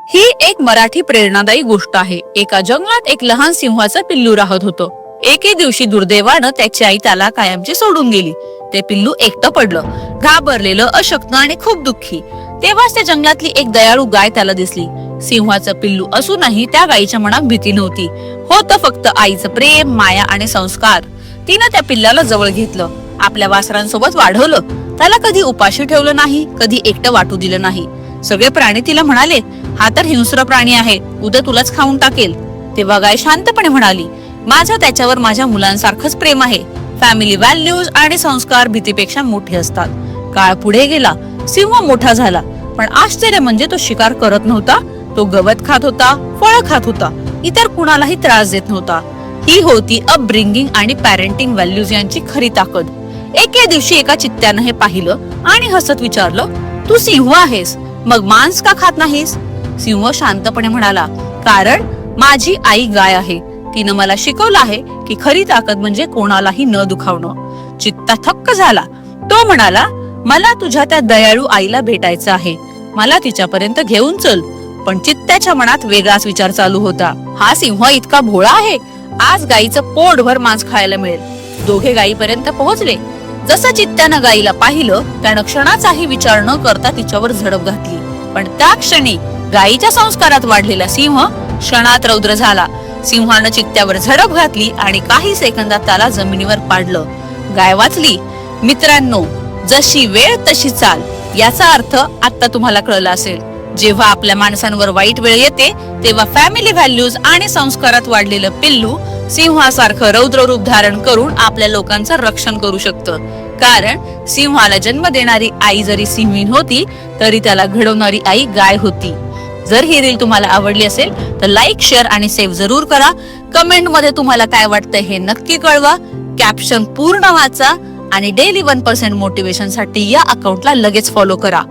ही एक मराठी प्रेरणादायी गोष्ट आहे। एका जंगलात एक लहान सिंहाचं पिल्लू राहत होतं। एके दिवशी दुर्दैवानं त्याची आई त्याला कायमची सोडून गेली। ते पिल्लू एकटं पडलं, घाबरलेलं, अशक्त आणि खूप दुःखी। तेव्हाच त्या जंगलातली एक दयाळू गाय त्याला दिसली। सिंहाचं पिल्लू असूनही त्या गायीच्या मनात भीती नव्हती, होतं फक्त आईचं प्रेम, माया आणि संस्कार। तिनं त्या पिल्लाला जवळ घेतलं, आपल्या वासरांसोबत वाढवलं, त्याला कधी उपाशी ठेवलं नाही, कधी एकटं वाटू दिलं नाही। सगळे प्राणी तिला म्हणाले, हा तर हिंस्र प्राणी आहे, उद्या तुलाच खाऊन टाकेल। तेव्हा गाय शांतपणे म्हणाली, माझं त्याच्यावर माझ्या मुलांसारखंच प्रेम आहे। फॅमिली व्हॅल्यूज आणि संस्कार भीतीपेक्षा मोठे असतात। काळ पुढे गेला, सिंह मोठा झाला, पण आश्चर्य म्हणजे तो शिकार करत नव्हता। तो गवत खात होता, फळं खात होता, इतर कुणालाही त्रास देत नव्हता। ही होती अपब्रिंगिंग आणि पॅरेंटिंग व्हॅल्यूज यांची खरी ताकद। एके दिवशी एका चित्त्यानं हे पाहिलं आणि हसत विचारलं, तू सिंह आहेस, मग मांस का खात नाहीस? सिंह शांतपणे म्हणाला, कारण माझी आई गाय आहे। तिनं मला शिकवलं आहे की खरी ताकद म्हणजे कोणालाही न दुखावणं। चित्ता थक्क झाला। तो म्हणाला, मला तुझ्या त्या दयाळू आईला भेटायचं आहे, मला तिच्यापर्यंत घेऊन चल। पण चित्त्याच्या मनात वेगळाच विचार चालू होता। हा सिंह इतका भोळा आहे, आज गाईचं पोटभर मांस खायला मिळेल। दोघे गायीपर्यंत पोहोचले। जसं चित्त्यानं गाईला पाहिलं, त्यानं क्षणाचाही विचार न करता तिच्यावर झडप घातली। पण त्या क्षणी गायीच्या संस्कारात वाढलेला सिंह क्षणात रौद्र झाला। सिंहानं चित्त्यावर झडप घातली आणि काही सेकंदात त्याला जमिनीवर पाडलं। गाय वाचली। मित्रांनो, जशी वेळ तशी चाल, याचा अर्थ आता तुम्हाला कळला असेल। जेव्हा आपल्या माणसांवर वाईट वेळ येते, तेव्हा फॅमिली व्हॅल्यूज आणि संस्कारात वाढलेलं पिल्लू सिंहासारखं रौद्र रूप धारण करून आपल्या लोकांचं रक्षण करू शकतं। कारण सिंहाला जन्म देणारी आई जरी सिंहीण होती, तरी त्याला घडवणारी आई गाय होती। जर ही रील तुम्हाला आवडली असेल तर लाईक, शेअर आणि सेव्ह जरूर करा। कमेंट मध्ये तुम्हाला काय वाटतंय हे नक्की कळवा। कॅप्शन पूर्ण वाचा आणि डेली 1% मोटिवेशन साठी या अकाउंटला लगेच फॉलो करा।